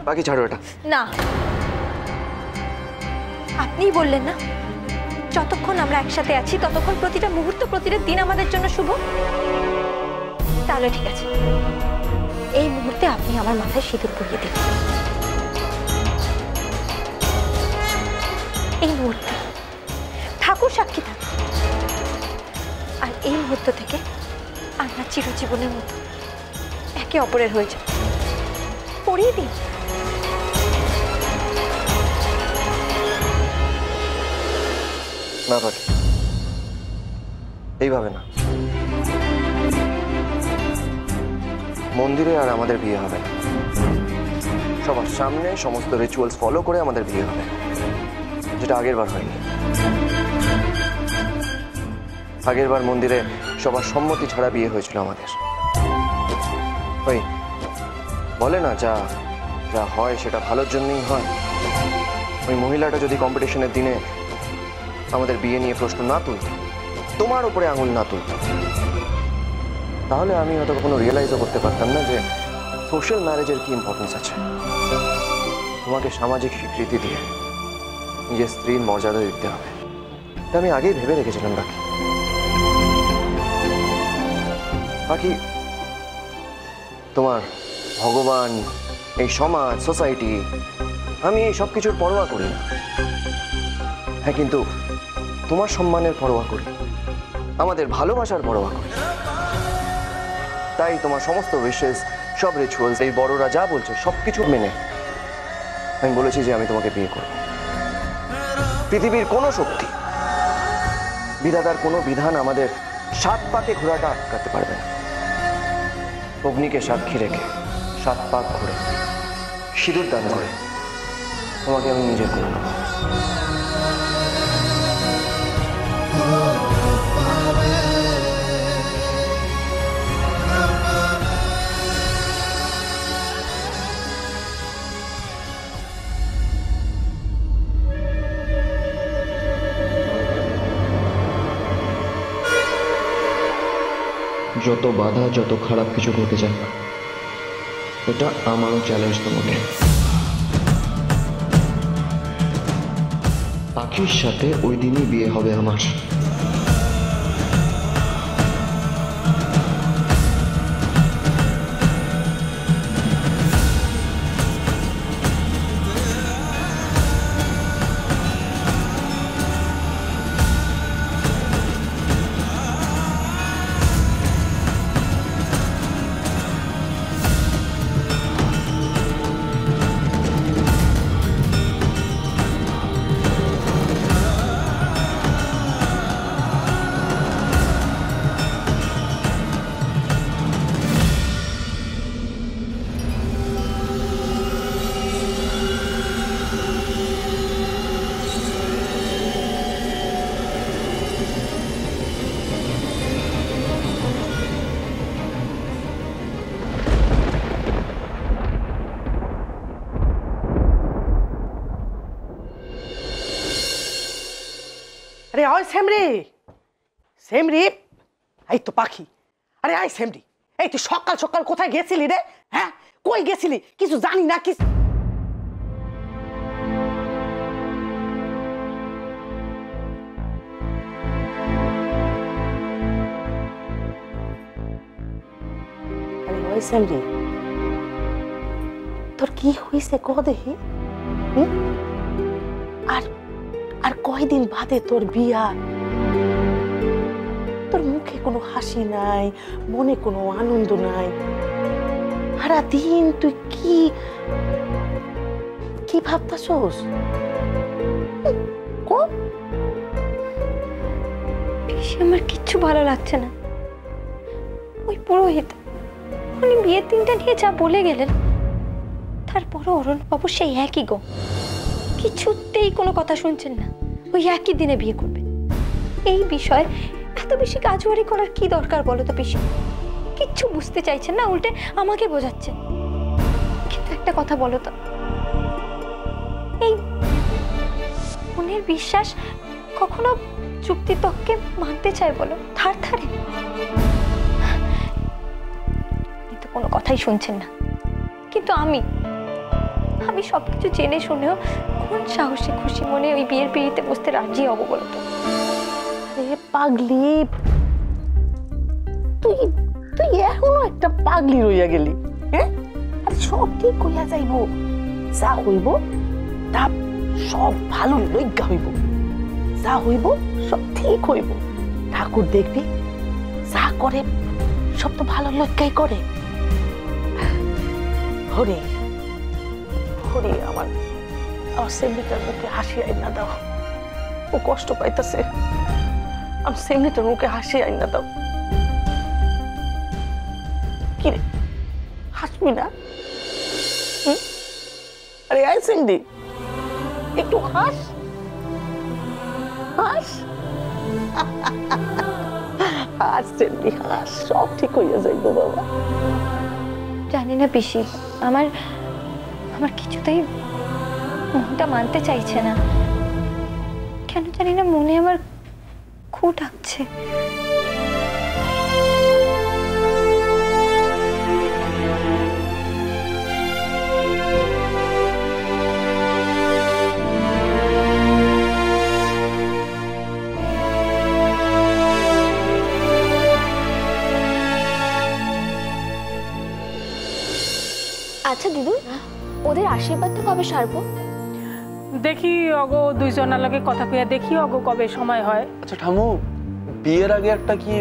বাকি ছাড়ো এটা। না, আপনিই বললেন না যতক্ষণ আমরা একসাথে আছি ততক্ষণ প্রতিটা মুহূর্ত প্রতিটা দিন আমাদের জন্য শুভ। তাহলে ঠিক আছে, এই মুহূর্তে আপনি আমার মাথায় সিঁদুর পরিয়ে দিন। এই মুহূর্তে ঠাকুর সাক্ষী থাক। আর এই মুহূর্ত থেকে আমরা চিরজীবনের মতো একে অপরের হয়ে যাব। পরিয়ে দিন। না পাখি, এইভাবে না। মন্দিরে আর আমাদের বিয়ে হবে না। সবার সামনে সমস্ত রিচুয়ালস ফলো করে আমাদের বিয়ে হবে, যেটা আগের বার হয়নি। আগের বার মন্দিরে সবার সম্মতি ছাড়া বিয়ে হয়েছিল আমাদের। ওই বলে না, যা যা হয় সেটা ভালোর জন্যই হয়। ওই মহিলাটা যদি কম্পিটিশনের দিনে আমাদের বিয়ে নিয়ে প্রশ্ন না তুলত, তোমার উপরে আঙুল না তুলত, তাহলে আমি হয়তো কখনো রিয়েলাইজও করতে পারতাম না যে সোশ্যাল ম্যারেজের কি ইম্পর্টেন্স আছে। তোমাকে সামাজিক স্বীকৃতি দিয়ে নিজের স্ত্রীর মর্যাদা দিতে হবে, এটা আমি আগেই ভেবে রেখেছিলাম। বাকি তোমার ভগবান, এই সমাজ, সোসাইটি, আমি এই সব কিছুর পরোয়া করি না। হ্যাঁ, কিন্তু তোমার সম্মানের পরোয়া করি, আমাদের ভালোবাসার পরোয়া করি। তাই তোমার সমস্ত উইশেস, সব রিচুয়ালস, এই বড়রা যা বলছে সবকিছু মেনে আমি বলেছি যে আমি তোমাকে বিয়ে করব। পৃথিবীর কোনো শক্তি, বিধাতার কোনো বিধান আমাদের 7 পাকে ঘোরাটা আটকাতে পারবে না। অগ্নিকে সাক্ষী রেখে 7 পাক ঘুরে সিঁদুর দান করে তোমাকে আমি নিজের করে নেব। যত বাধা, যত খারাপ কিছু ঘটে যাক, এটা আমারও চ্যালেঞ্জ তোমাকে। পাখির সাথে ওই দিনই বিয়ে হবে আমার। আরে ওই সেমরি, সেমরি, এই তো পাখি। আরে আই সেমরি, এই তুই সকাল সকাল কোথায় গেছিলি রে? হ্যাঁ, কই গেছিলি? কিছু জানি না কি? আরে ওই সেমরি, তোর কি হয়েছে কো দেখি? আর আর কয়দিন বাদে তোর বিয়া, তোর মুখে কোনো হাসি নাই, মনে কোনো আনন্দ নাই। সারা দিন তুই কি কি ভাবতাছস? আমার কিচ্ছু ভালো লাগছে না। ওই পুরোহিত উনি বিয়ের দিনটা নিয়ে যা বলে গেলেন, তারপরও অরুণবাবু সেই একই গো, কিছুতেই কোনো কথা শুনছেন না। ওই একই দিনে বিয়ে করবে, এই বিষয়ে এত বেশি কাজুয়ারি করার কি দরকার বলো তো পিসি? কিচ্ছু বুঝতে চাইছেন না, উল্টে আমাকে বোঝাচ্ছেন। কিন্তু একটা কথা বলো তো, এই মনের বিশ্বাস কখনো যুক্তিতর্কে মানতে চায় বলো? ধার ধারে কোনো কথাই শুনছেন না। কিন্তু আমি আমি সবকিছু জেনে শুনেও কোন সাহসে খুশি মনে ওই বিয়ের পিড়িতে বসতে রাজি হব বলতো? আরে পাগলি, তুই তুই এখনো একটা পাগলি রইয়া গেলি। হ্যাঁ, আর সব ঠিক হইয়া যাইব, যা হইব তা সব ভালো লইগা হইব, যা হইব সব ঠিক হইব। ঠাকুর দেখবি যা করে সব তো ভালো লইগাই করে। হরি হরি, আমার আমার সেমিটার মুখে হাসি আইনা দাও, ও কষ্ট পাইতেছে। আমার সেমিটার মুখে হাসি আইনা দাও। কিরে হাসবি না? আরে আই সিন্ডি, একটু হাস হাস হাস সিন্ডি হাস, সব ঠিক হইয়া যাইব বাবা। জানি না পিসি, আমার আমার কিছুতেই মনটা মানতে চাইছে না। কেন জানি না মনে আমার খুব ডাকছে। আচ্ছা দিদু, ওদের আশীর্বাদটা কবে সারবো? দেখি অগো দুইজনের লগে কথা কইয়া দেখি অগো কবে সময় হয়। আচ্ছা ঠামু, বিয়ের আগে একটা কি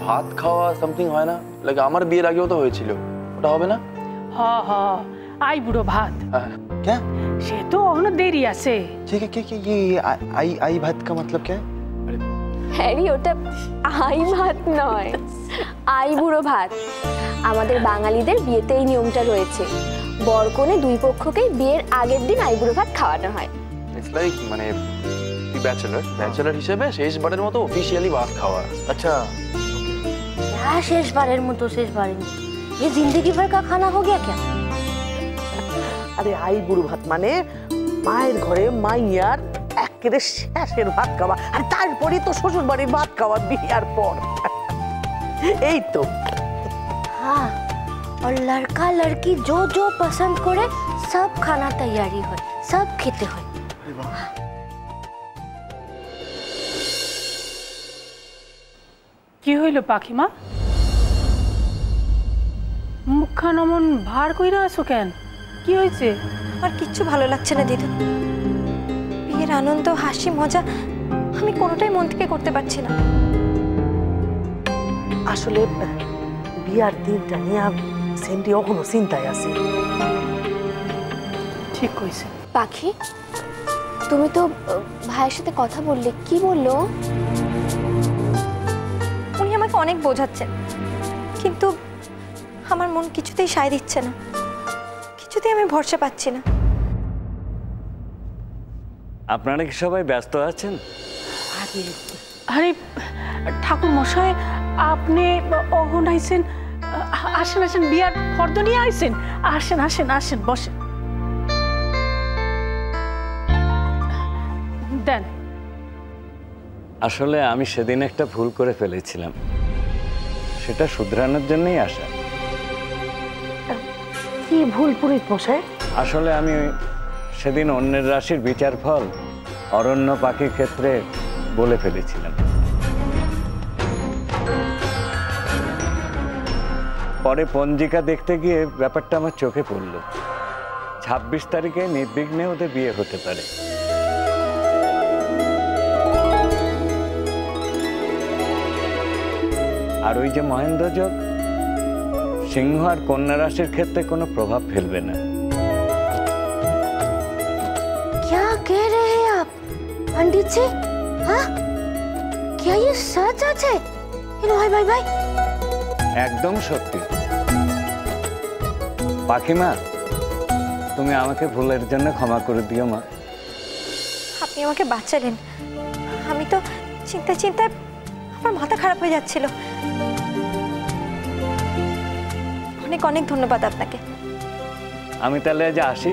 ভাত খাওয়া সামথিং হয় না? লাইক আমার বিয়ের আগেও তো হয়েছিল, ওটা হবে না? হ হ, আই বুড়ো ভাত। क्या? সে তো অহনো দেরি আছে। ठीक है, क्या क्या ये आई आई भात का मतलब क्या है? হ্যারি, ওটা আই ভাত নয়, আই বুড়ো ভাত। আমাদের বাঙালিদের বিয়েতে এই নিয়মটা রয়েছে, বরকনে দুই পক্ষকেই বিয়ের আগের দিন আই বুড়ো ভাত খাওয়ানো হয়। ইটস লাইক মানে তুই ব্যাচেলর হিসেবে শেষবারের মতো অফিশিয়ালি ভাত খাওয়া। अच्छा, क्या शेष बार मतो शेष बार ये जिंदगी भर का खाना हो गया क्या? আরে আই বুড়ো ভাত মানে মায়ের ঘরে মাইয়ার একেবারে শেষের ভাত খাওয়া, আর তারপরে তো শ্বশুর বাড়ির ভাত খাওয়া বিয়ার পর। এই তো। हाँ, और लड़का लड़की जो जो पसंद करे सब खाना तैयारी हो, सब खेते हो। কি হইল পাখিমা? মুখখান অমন ভার কইরা আছো কেন? কি হয়েছে? আমার কিচ্ছু ভালো লাগছে না দিদু। বিয়ের আনন্দ, হাসি, মজা আমি কোনোটাই মন থেকে করতে পারছি না। আসলে বিয়ার দিনটা নিয়ে সেন্ডি এখনো চিন্তায় আছে। ঠিক কইছে। পাখি, তুমি তো ভাইয়ের সাথে কথা বললে, কি বললো? উনি আমাকে অনেক বোঝাচ্ছেন, কিন্তু আমার মন কিছুতেই সায় দিচ্ছে না, কিছুতেই আমি ভরসা পাচ্ছি না। আপনারা কি সবাই ব্যস্ত আছেন? আরে ঠাকুর মশাই, আপনি অহন আইছেন? আসেন আসেন, বিয়ার ফর্দ নিয়ে আইছেন। আসেন আসেন আসেন, বসেন। দেন। আসলে আমি সেদিন একটা ভুল করে ফেলেছিলাম, সেটা শুধরানোর জন্যই আসা। কি ভুল পুরোহিত মশাই? আসলে আমি সেদিন অন্যের রাশির বিচার ফল অরণ্য পাখির ক্ষেত্রে বলে ফেলেছিলাম। পরে পঞ্জিকা দেখতে গিয়ে ব্যাপারটা আমার চোখে পড়ল। 26 তারিখে নির্বিঘ্নে ওদের বিয়ে হতে পারে। আর ওই যে মহেন্দ্র যোগ, সিংহ আর কন্যা রাশির ক্ষেত্রে কোনো প্রভাব ফেলবে না। क्या कह रहे हैं आप पंडित जी? हाँ, क्या ये सच আছে? Hello hi bye bye. একদম সত্যি। পাখিমা, তুমি আমাকে ভুলের জন্য ক্ষমা করে দিও মা। আপনি আমাকে বাঁচালেন, আমি তো চিন্তায় চিন্তায় আমার মাথা খারাপ হয়ে যাচ্ছিল। অনেক অনেক ধন্যবাদ আপনাকে। আমি তাহলে আজ আসি,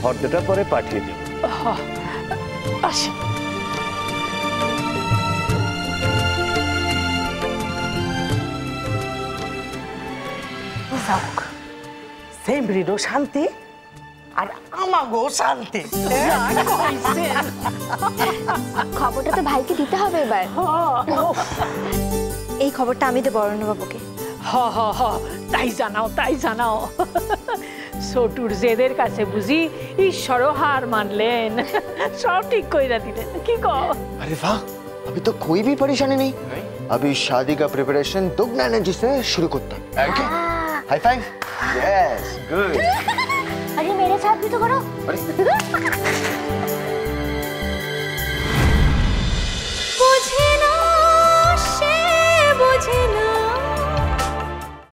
ফর্দটা পরে পাঠিয়ে দেব। আসেন। যাক, সেমরিরও শান্তি, আর আমাগো শান্তি। খবরটা তো ভাইকে দিতে হবে এবার। এই খবরটা আমি দেবো অরণ্যবাবুকে। হ হ হ, তাই জানাও তাই জানাও। ছোটুর জেদের কাছে বুঝি ঈশ্বরও হার মানলেন, সব ঠিক কইরা দিলেন, কি কও? अरे वाह, अभी तो कोई भी परेशानी नहीं। अभी शादी का प्रिपरेशन दुगना एनर्जी से शुरू करता है। Okay, high five. Yes, good. अरे मेरे साथ भी तो करो।